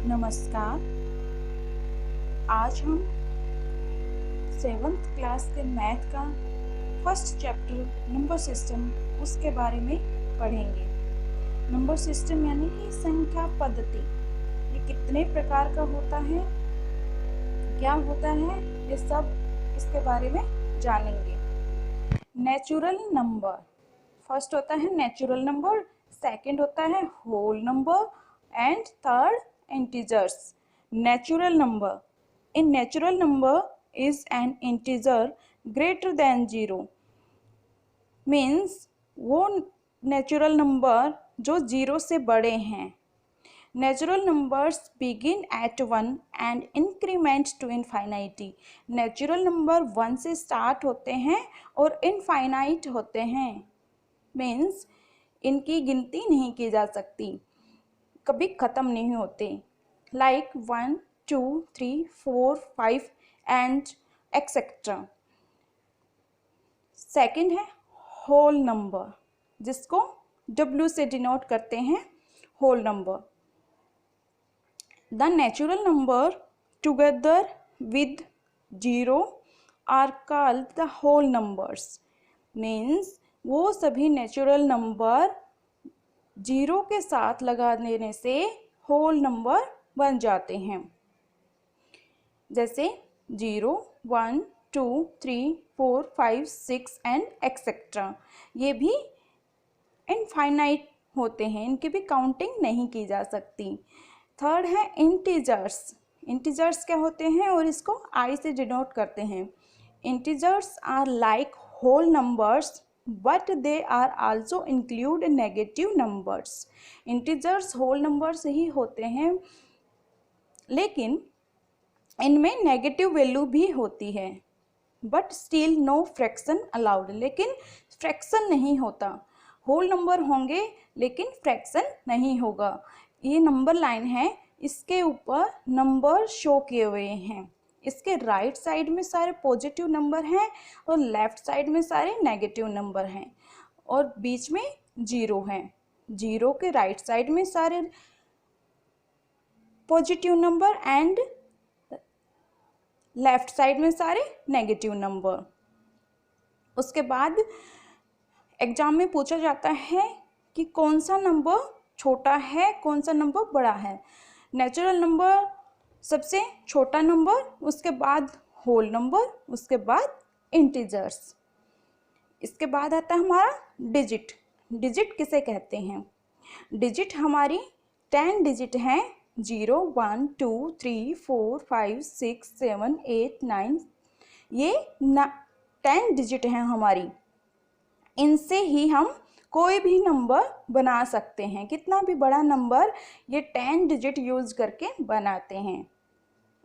नमस्कार। आज हम 7th क्लास के मैथ का फर्स्ट चैप्टर नंबर सिस्टम उसके बारे में पढ़ेंगे। नंबर सिस्टम यानी कि संख्या पद्धति, ये कितने प्रकार का होता है, क्या होता है, ये सब इसके बारे में जानेंगे। नेचुरल नंबर, फर्स्ट होता है नेचुरल नंबर, सेकंड होता है whole number and third integers. Natural number. In natural number is an integer greater than 0. Means वो नेचुरल नंबर जो 0 से बड़े हैं। Natural numbers begin at 1 and increment to infinity. Natural number 1 से start होते हैं और infinite होते हैं। Means इनकी गिनती नहीं की जा सकती, कभी ख़त्म नहीं होते। Like 1, 2, 3, 4, 5 and etcetera. सेकंड है होल नंबर, जिसको W से डिनोट करते हैं, whole number. The natural number together with 0 are called the whole numbers. Means वो सभी नेचुरल नंबर 0 के साथ लगा देने से होल नंबर बन जाते हैं। जैसे 0, 1, 2, 3, 4, 5, 6 एंड एक्सेट्रा। ये भी इनफाइनाइट होते हैं, इनकी भी काउंटिंग नहीं की जा सकती। थर्ड है इंटीजर्स। इंटीजर्स क्या होते हैं और इसको आई से डिनोट करते हैं। Integers are like whole numbers but they are also include negative numbers. Integers whole numbers ही होते हैं, लेकिन इनमें नेगेटिव वैल्यू भी होती है। But still no fraction allowed, लेकिन फ्रैक्शन नहीं होता। होल नंबर होंगे लेकिन फ्रैक्शन नहीं होगा। ये नंबर लाइन है, इसके ऊपर नंबर शो किए हुए हैं। इसके राइट साइड में सारे पॉजिटिव नंबर हैं और लेफ्ट साइड में सारे नेगेटिव नंबर हैं और बीच में 0 हैं। 0 के राइट साइड में सारे positive number and left side में सारे नेगेटिव नंबर। उसके बाद एग्जाम में पूछा जाता है कि कौन सा नंबर छोटा है, कौन सा नंबर बड़ा है। नेचुरल नंबर सबसे छोटा नंबर, उसके बाद होल नंबर, उसके बाद इंटीजर्स। इसके बाद आता है हमारा डिजिट। डिजिट किसे कहते हैं? डिजिट हमारी 10 डिजिट हैं। 0, 1, 2, 3, 4, 5, 6, 7, 8, 9, ये 10 डिजिट हैं हमारी। इनसे ही हम कोई भी नंबर बना सकते हैं। कितना भी बड़ा नंबर ये 10 डिजिट यूज करके बनाते हैं।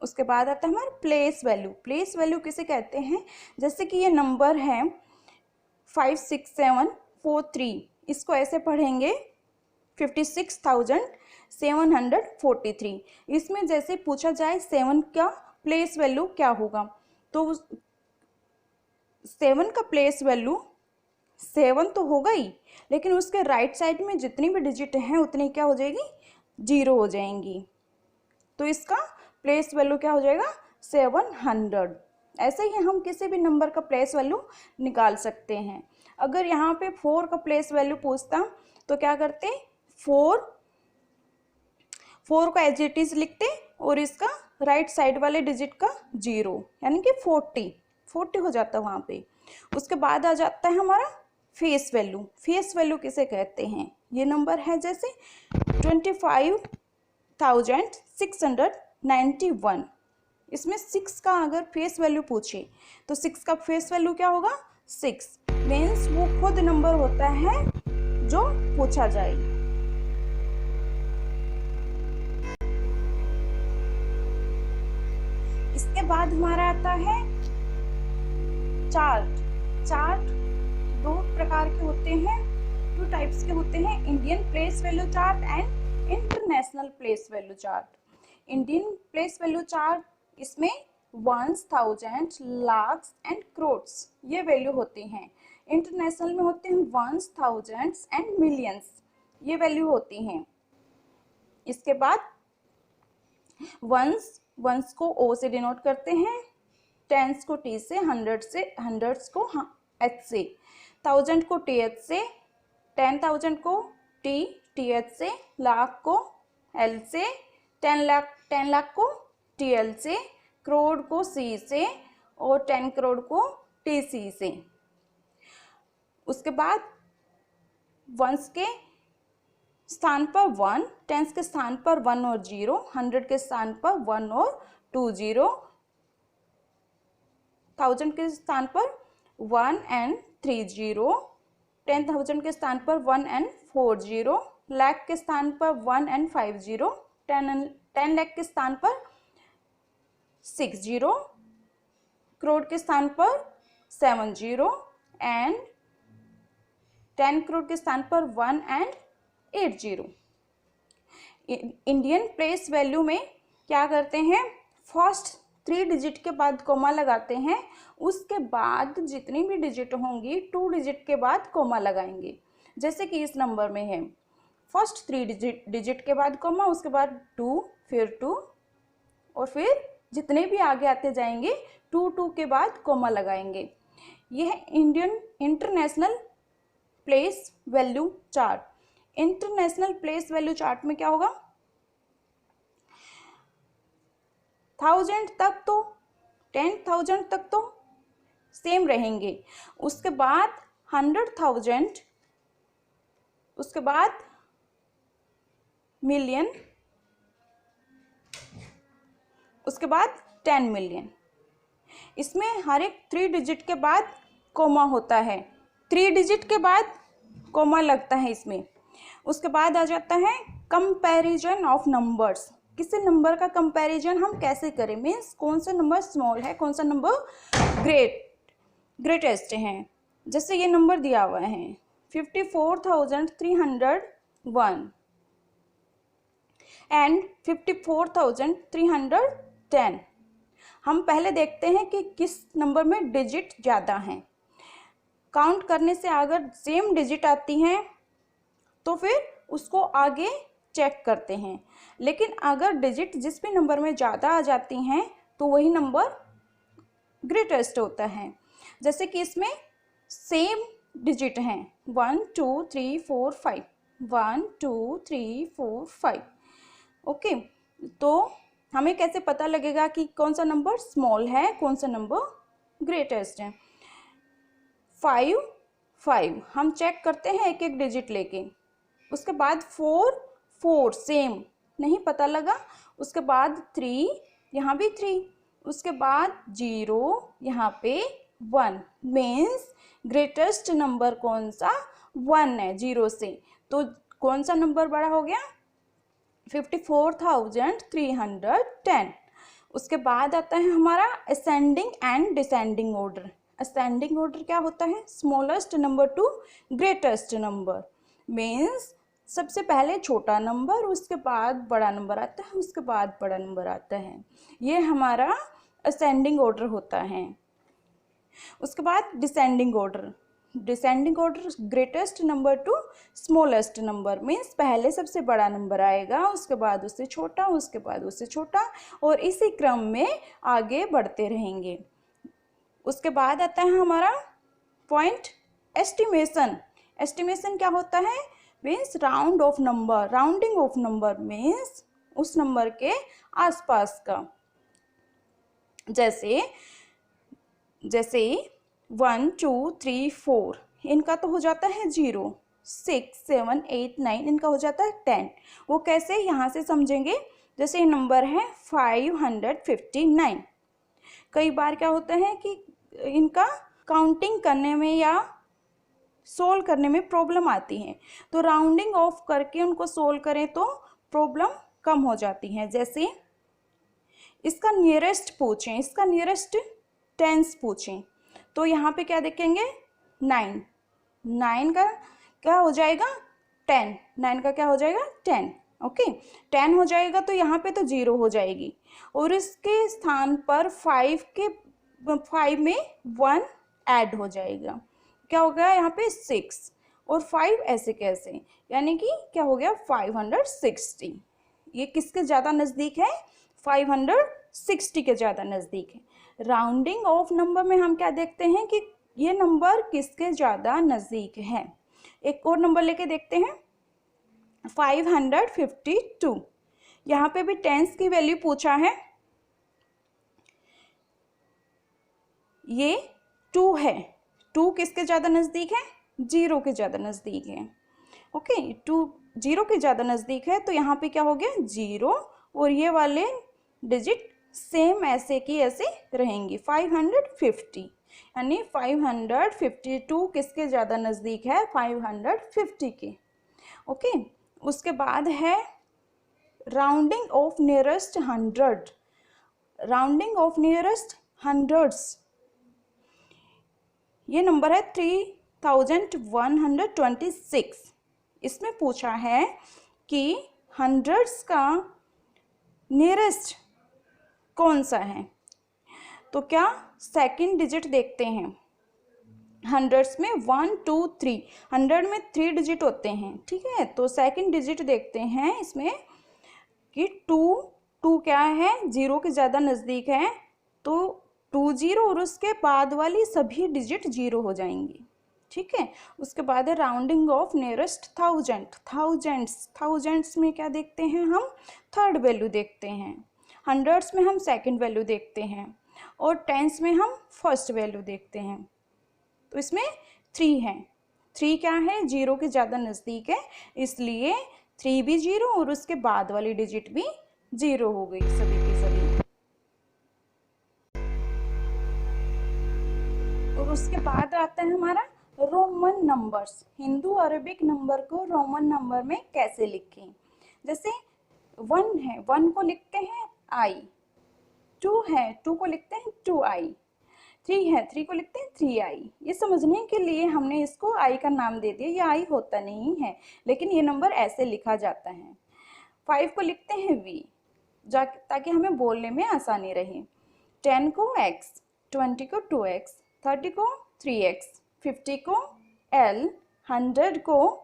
उसके बाद आता है हमारा प्लेस वैल्यू। प्लेस वैल्यू किसे कहते हैं? जैसे कि ये नंबर है 56743, इसको ऐसे पढ़ेंगे 56,743। इसमें जैसे पूछा जाए 7 का प्लेस वैल्यू क्या होगा, तो 7 का प्लेस वैल्यू 7 तो होगा ही, लेकिन उसके राइट साइड में जितनी भी डिजिट हैं उतनी क्या हो जाएगी? 0 हो जाएंगी। तो इसका प्लेस वैल्यू क्या हो जाएगा? 700। ऐसे ही हम किसी भी नंबर का प्लेस वैल्यू निकाल सकते हैं। अगर यहाँ पे 4 का प्लेस वैल्यू पूछता तो क्या करते? 4 को एज इट इज लिखते और इसका राइट साइड वाले डिजिट का 0 यानी कि 40 हो जाता है वहाँ पे। उसके बाद आ जाता है हमारा फेस वैल्यू। फेस वैल्यू किसे कहते हैं? ये नंबर है जैसे 25,691। इसमें 6 का अगर फेस वैल्यू पूछे तो 6 का फेस वैल्यू क्या होगा? 6। मीन्स वो खुद नंबर होता है जो पूछा जाए। इसके बाद हमारा आता है चार्ट। चार्ट 2 प्रकार के होते हैं, 2 टाइप्स के होते हैं, Indian place value chart and international place value chart. Indian place value chart, इसमें 1, 1000, लाख्स एंड करोड्स ये वैल्यू होते हैं। इंटरनेशनल में होते हैं 1, 1000 एंड मिलियंस, ये वैल्यू होती हैं। इसके बाद वंस को ओ से डिनोट करते हैं, टेंस को टी से, हंड्रेड्स को एच से, थाउजेंड को टी एच से, 10,000 को टी एच से, लाख को एल से, 10 लाख को टी एल से, करोड़ को सी से और 10 करोड़ को टी सी से। उसके बाद वंस के स्थान पर 1, टेंस के स्थान पर 1 और 0, 100 के स्थान पर 1 और 2 0, 1000 के स्थान पर 1 and 3 0, 10,000 के स्थान पर 1 and 4 0, लाख के स्थान पर 1 and 5 0, 10 लाख के स्थान पर 6 0, करोड़ के स्थान पर 7 0 एंड 10 करोड़ के स्थान पर 1 and 8 0। इंडियन प्लेस वैल्यू में क्या करते हैं, फर्स्ट 3 डिजिट के बाद कोमा लगाते हैं, उसके बाद जितनी भी डिजिट होंगी 2 डिजिट के बाद कोमा लगाएंगे। जैसे कि इस नंबर में है फर्स्ट 3 डिजिट के बाद कोमा, उसके बाद 2, फिर 2 और फिर जितने भी आगे आते जाएंगे 2 के बाद कोमा लगाएंगे। यह international place value chart. International place value chart में क्या होगा, 1000 तक तो 10,000 तक तो सेम रहेंगे, उसके बाद 100,000, उसके बाद मिलियन, उसके बाद 10 मिलियन। इसमें हर एक 3 डिजिट के बाद कोमा होता है, 3 डिजिट के बाद कोमा लगता है इसमें। उसके बाद आ जाता है कंपैरिजन ऑफ नंबर्स। किसी नंबर का कंपैरिजन हम कैसे करें, मीन्स कौन सा नंबर स्मॉल है, कौन सा नंबर ग्रेटेस्ट है। जैसे ये नंबर दिया हुआ है 54,301 एंड 54,310। हम पहले देखते हैं कि किस नंबर में डिजिट ज़्यादा हैं। काउंट करने से अगर सेम डिजिट आती हैं तो फिर उसको आगे चेक करते हैं, लेकिन अगर डिजिट जिस भी नंबर में ज़्यादा आ जाती हैं तो वही नंबर ग्रेटेस्ट होता है। जैसे कि इसमें सेम डिजिट हैं 1 2 3 4 5, 1 2 3 4 5। ओके, तो हमें कैसे पता लगेगा कि कौन सा नंबर स्मॉल है, कौन सा नंबर ग्रेटेस्ट है। 5 5 हम चेक करते हैं एक एक डिजिट लेके। उसके बाद 4 4 सेम, नहीं पता लगा। उसके बाद 3, यहाँ भी 3, उसके बाद 0, यहाँ पे 1, मीन्स ग्रेटेस्ट नंबर कौन सा, 1 है 0 से। तो कौन सा नंबर बड़ा हो गया, 54,310। उसके बाद आता है हमारा ascending and descending order. Ascending order क्या होता है, smallest number two greatest number, means सबसे पहले छोटा नंबर, उसके बाद बड़ा नंबर आता है, उसके बाद बड़ा नंबर आता है। ये हमारा असेंडिंग ऑर्डर होता है। उसके बाद descending order. Descending order greatest number two smallest number, means पहले सबसे बड़ा नंबर आएगा, उसके बाद उससे छोटा, उसके बाद उससे छोटा, और इसी क्रम में आगे बढ़ते रहेंगे। उसके बाद आता है हमारा पॉइंट एस्टिमेशन। एस्टिमेशन क्या होता है, means round of number, rounding off number, means उस नंबर के आसपास का। जैसे 1 2 3 4 इनका तो हो जाता है 0, 6 7 8 9 इनका हो जाता है 10। वो कैसे, यहाँ से समझेंगे। जैसे ये नंबर है 559। कई बार क्या होता है कि इनका काउंटिंग करने में या सोल्व करने में प्रॉब्लम आती है, तो राउंडिंग ऑफ करके उनको सोल्व करें तो प्रॉब्लम कम हो जाती है। जैसे इसका नियरेस्ट पूछें, इसका नियरेस्ट टेंस पूछें, तो यहाँ पे क्या देखेंगे 9, 9 का क्या हो जाएगा 10, 9 का क्या हो जाएगा 10। ओके, 10 हो जाएगा तो यहाँ पे तो 0 हो जाएगी, और इसके स्थान पर 5 में 1 ऐड हो जाएगा, क्या हो गया यहाँ पे 6 और 5 ऐसे कैसे, यानी कि क्या हो गया 560। ये किसके ज़्यादा नज़दीक है, 560 के ज़्यादा नज़दीक है। राउंडिंग ऑफ नंबर में हम क्या देखते हैं कि ये नंबर किसके ज़्यादा नज़दीक है। एक और नंबर लेके देखते हैं 552। यहाँ पे भी टेंस की वैल्यू पूछा है, ये 2 है। 2 किसके ज़्यादा नज़दीक है, 0 के ज़्यादा नज़दीक है। ओके, 2 0 के ज़्यादा नज़दीक है, तो यहाँ पे क्या हो गया 0, और ये वाले डिजिट सेम ऐसे की ऐसे रहेंगी 550, यानी 552 किसके ज़्यादा नज़दीक है, 550 के। ओके, उसके बाद है rounding off nearest 100। Rounding off nearest hundreds, ये नंबर है 3126। इसमें पूछा है कि हंड्रेड्स का नियरेस्ट कौन सा है। तो क्या सेकंड डिजिट देखते हैं। हंड्रेड्स में 1 2 3, 100 में 3 डिजिट होते हैं, ठीक है। तो सेकंड डिजिट देखते हैं इसमें कि 2 क्या है, 0 के ज़्यादा नज़दीक है, तो 20 और उसके बाद वाली सभी डिजिट 0 हो जाएंगी, ठीक है। उसके बाद है राउंडिंग ऑफ नियरेस्ट 1000। थाउजेंड्स में क्या देखते हैं हम, थर्ड वैल्यू देखते हैं। हंड्रेड्स में हम सेकंड वैल्यू देखते हैं, और टेंस में हम फर्स्ट वैल्यू देखते हैं। तो इसमें 3 है। 3 क्या है, 0 के ज़्यादा नज़दीक है, इसलिए 3 भी 0 और उसके बाद वाली डिजिट भी 0 हो गई सभी की सभी। और उसके बाद आता है हमारा Roman numbers. Hindu Arabic number को रोमन नंबर में कैसे लिखें। जैसे 1 है, 1 को लिखते हैं I, 2 है, 2 को लिखते हैं 2I, 3 है, 3 को लिखते हैं 3I। ये समझने के लिए हमने इसको I का नाम दे दिया, ये I होता नहीं है, लेकिन ये नंबर ऐसे लिखा जाता है। 5 को लिखते हैं V, ताकि हमें बोलने में आसानी रहे। 10 को X, 20 को 2X, 30 को 3X, 50 को L, 100 को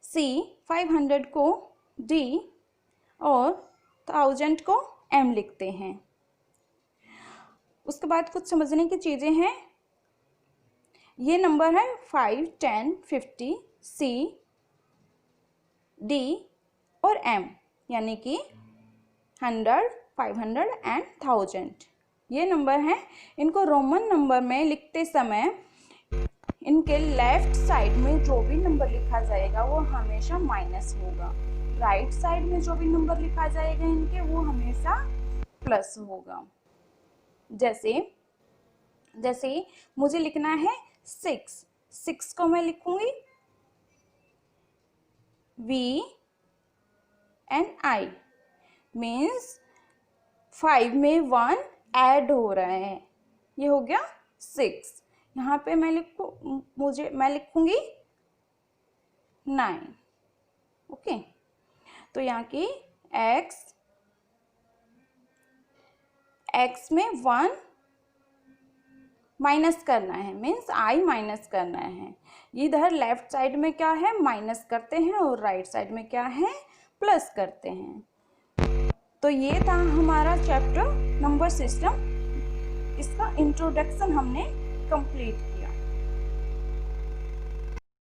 C, 500 को D और 1000 को M लिखते हैं। उसके बाद कुछ समझने की चीज़ें हैं। ये नंबर है 5, 10, 50, C, D और M, यानी कि 100, 500 एंड 1000। ये नंबर हैं। इनको रोमन नंबर में लिखते समय इनके लेफ्ट साइड में जो भी नंबर लिखा जाएगा वो हमेशा माइनस होगा, राइट साइड में जो भी नंबर लिखा जाएगा इनके वो हमेशा प्लस होगा। जैसे मुझे लिखना है 6 को मैं लिखूंगी V एंड I, मीन्स 5 में 1 ऐड हो रहा है, ये हो गया 6। यहाँ पे मैं लिखूंगी 9। ओके, तो यहाँ की x में 1 माइनस करना है, मीन्स I माइनस करना है। इधर लेफ्ट साइड में क्या है, माइनस करते हैं, और राइट साइड में क्या है, प्लस करते हैं। तो ये था हमारा चैप्टर नंबर सिस्टम, इसका इंट्रोडक्शन हमने कंप्लीट किया।